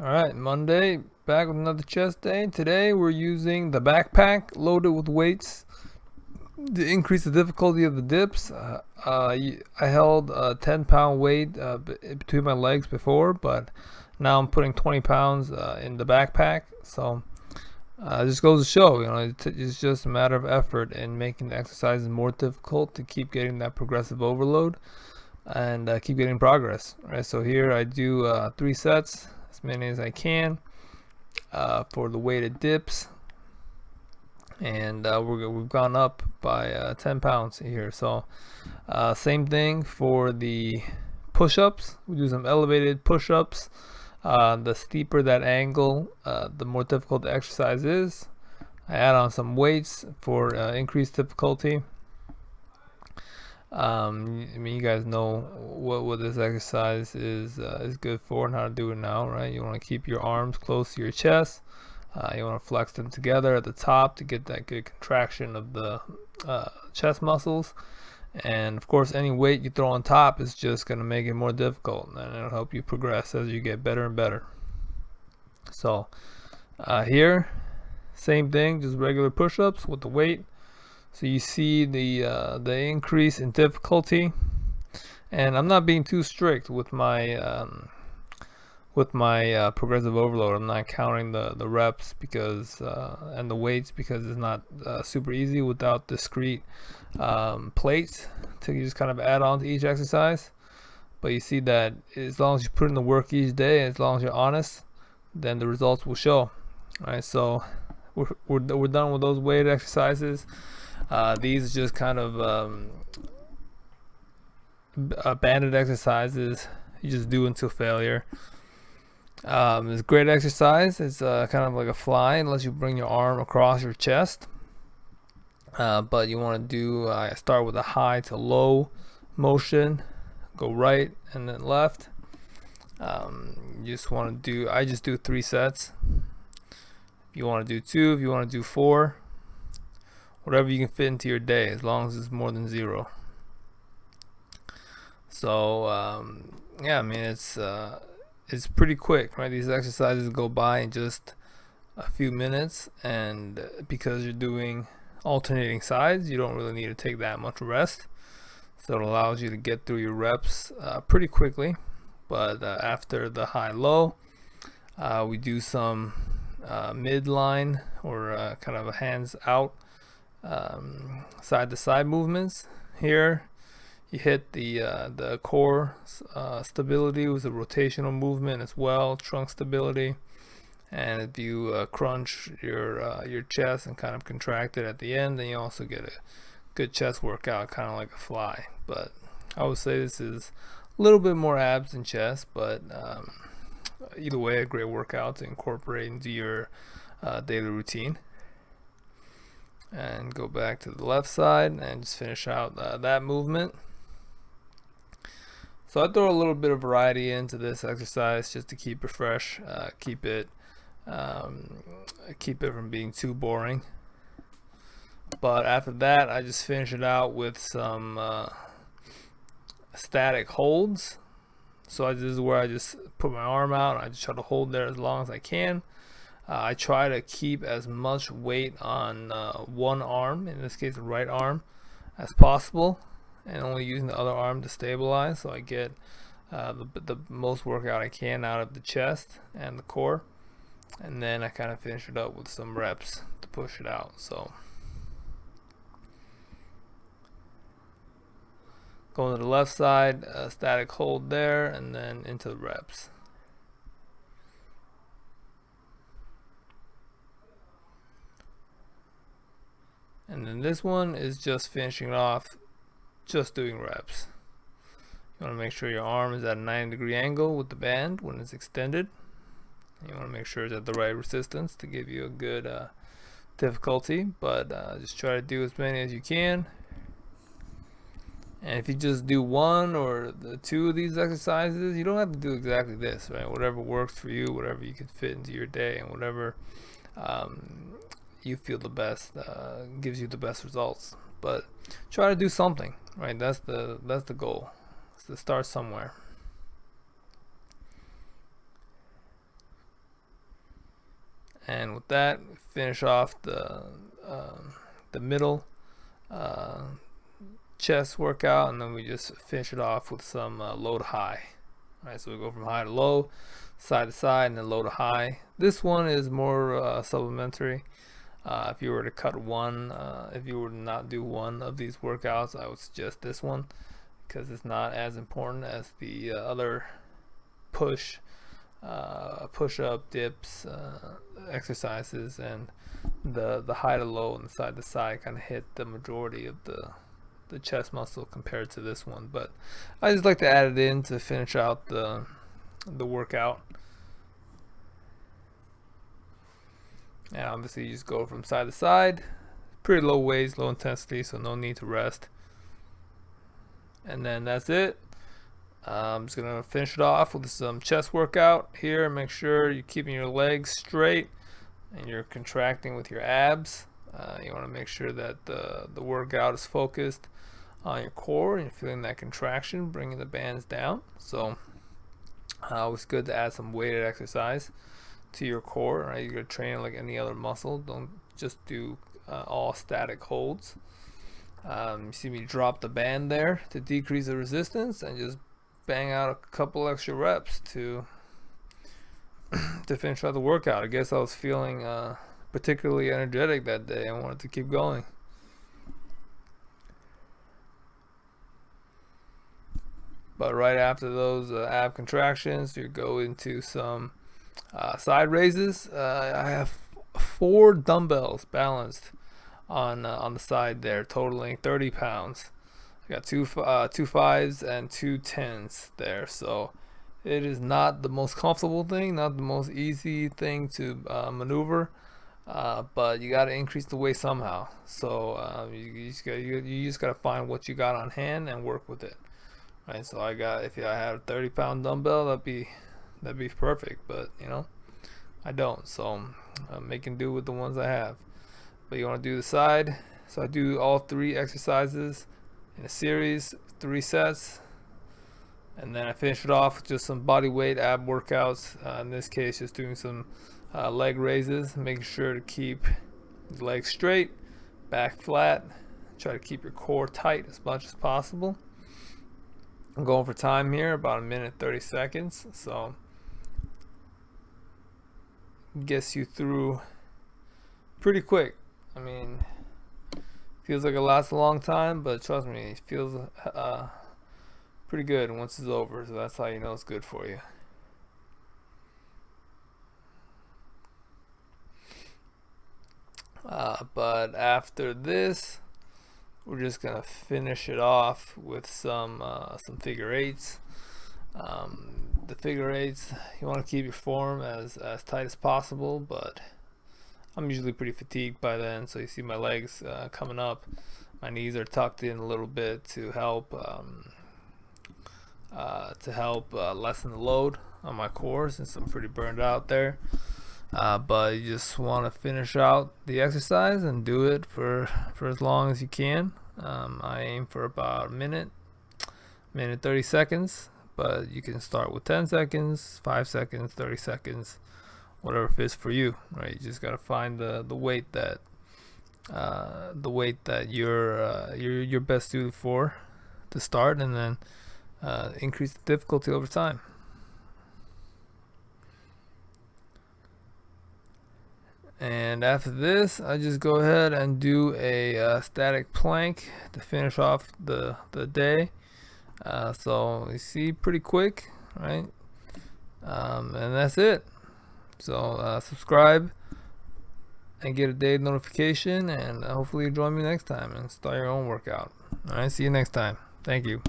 Alright, Monday, back with another chest day. Today we're using the backpack loaded with weights to increase the difficulty of the dips. I held a 10-pound weight between my legs before, but now I'm putting 20 pounds in the backpack. So it just goes to show, it's just a matter of effort and making the exercises more difficult to keep getting that progressive overload and keep getting progress. Right, so here I do 3 sets, as many as I can for the weighted dips, and we've gone up by 10 pounds here. So same thing for the push-ups. We do some elevated push-ups. The steeper that angle, the more difficult the exercise is. I add on some weights for increased difficulty. I mean, you guys know what this exercise is good for and how to do it now, right? You want to keep your arms close to your chest. You want to flex them together at the top to get that good contraction of the chest muscles. And of course, any weight you throw on top is just going to make it more difficult, and it'll help you progress as you get better and better. So here, same thing, just regular push-ups with the weight. So you see the increase in difficulty, and I'm not being too strict with my progressive overload. I'm not counting the reps because and the weights, because it's not super easy without discrete plates to just kind of add on to each exercise. But you see that as long as you put in the work each day, as long as you're honest, then the results will show. All right, so we're done with those weighted exercises. These are just kind of banded exercises you just do until failure. It's a great exercise. It's kind of like a fly, unless you bring your arm across your chest. But you want to do, start with a high to low motion, go right and then left. You just want to do, I just do 3 sets. If you want to do 2, if you want to do 4, whatever you can fit into your day, as long as it's more than 0. So yeah, I mean, it's pretty quick, right? These exercises go by in just a few minutes, and because you're doing alternating sides, you don't really need to take that much rest, so it allows you to get through your reps pretty quickly. But after the high-low, we do some midline or kind of a hands out side to side movements. Here you hit the core stability with a rotational movement as well, trunk stability. And if you crunch your chest and kind of contract it at the end, then you also get a good chest workout, kind of like a fly. But I would say this is a little bit more abs than chest, but either way, a great workout to incorporate into your daily routine. And go back to the left side and just finish out that movement. So I throw a little bit of variety into this exercise just to keep it fresh, keep it from being too boring. But after that, I just finish it out with some static holds. So this is where I just put my arm out and I just try to hold there as long as I can. I try to keep as much weight on one arm, in this case the right arm, as possible, and only using the other arm to stabilize, so I get the most workout I can out of the chest and the core. And then I kind of finish it up with some reps to push it out. So going to the left side, static hold there, and then into the reps. And then this one is just finishing off, just doing reps. You want to make sure your arm is at a 90-degree angle with the band when it's extended. You want to make sure it's at the right resistance to give you a good difficulty, but just try to do as many as you can. And if you just do 1 or 2 of these exercises, you don't have to do exactly this, right? Whatever works for you, whatever you can fit into your day, and whatever you feel the best gives you the best results. But try to do something, right? That's the goal, is to start somewhere. And with that, finish off the middle chest workout, and then we just finish it off with some low to high. All right, so we go from high to low, side to side, and then low to high. This one is more supplementary. If you were to cut one, if you were to not do one of these workouts, I would suggest this one, because it's not as important as the other push-up, dips, exercises, and the high to low and the side to side kind of hit the majority of the chest muscle compared to this one. But I just like to add it in to finish out the workout. And obviously you just go from side to side, pretty low weights, low intensity, so no need to rest. And then that's it. I'm just gonna finish it off with some chest workout here. Make sure you're keeping your legs straight and you're contracting with your abs. You want to make sure that the workout is focused on your core and you're feeling that contraction, bringing the bands down. So it's good to add some weighted exercise to your core. Right? You're training like any other muscle. Don't just do all static holds. You see me drop the band there to decrease the resistance, and just bang out a couple extra reps to finish out the workout. I guess I was feeling particularly energetic that day. I wanted to keep going. But right after those ab contractions, you go into some side raises. I have 4 dumbbells balanced on the side there, totaling 30 pounds. I got two 5s and 2 10s there. So it is not the most comfortable thing, not the most easy thing to maneuver, but you got to increase the weight somehow. So you just got to find what you got on hand and work with it. Right, so if I had a 30-pound dumbbell, that'd be perfect, but you know, I don't, so I'm making do with the ones I have. But you want to do the side, so I do all 3 exercises in a series, 3 sets, and then I finish it off with just some body weight ab workouts. In this case, just doing some leg raises, making sure to keep the legs straight, back flat, try to keep your core tight as much as possible. I'm going for time here, about 1 minute 30 seconds, so gets you through pretty quick. I mean, feels like it lasts a long time, but trust me, it feels pretty good once it's over, so that's how you know it's good for you. But after this, we're just gonna finish it off with some figure 8s. The figure 8s, you want to keep your form as tight as possible, but I'm usually pretty fatigued by then, so you see my legs coming up. My knees are tucked in a little bit to help lessen the load on my core since I'm pretty burned out there. But you just want to finish out the exercise and do it for as long as you can. I aim for about 1 minute 30 seconds, but you can start with 10 seconds, 5 seconds, 30 seconds, whatever fits for you. Right? You just gotta find the weight that you're best suited for to start, and then increase the difficulty over time. And after this, I just go ahead and do a static plank to finish off the day. So you see, pretty quick, right? And that's it. So subscribe and get a daily notification, and hopefully you join me next time and start your own workout. All right, see you next time. Thank you.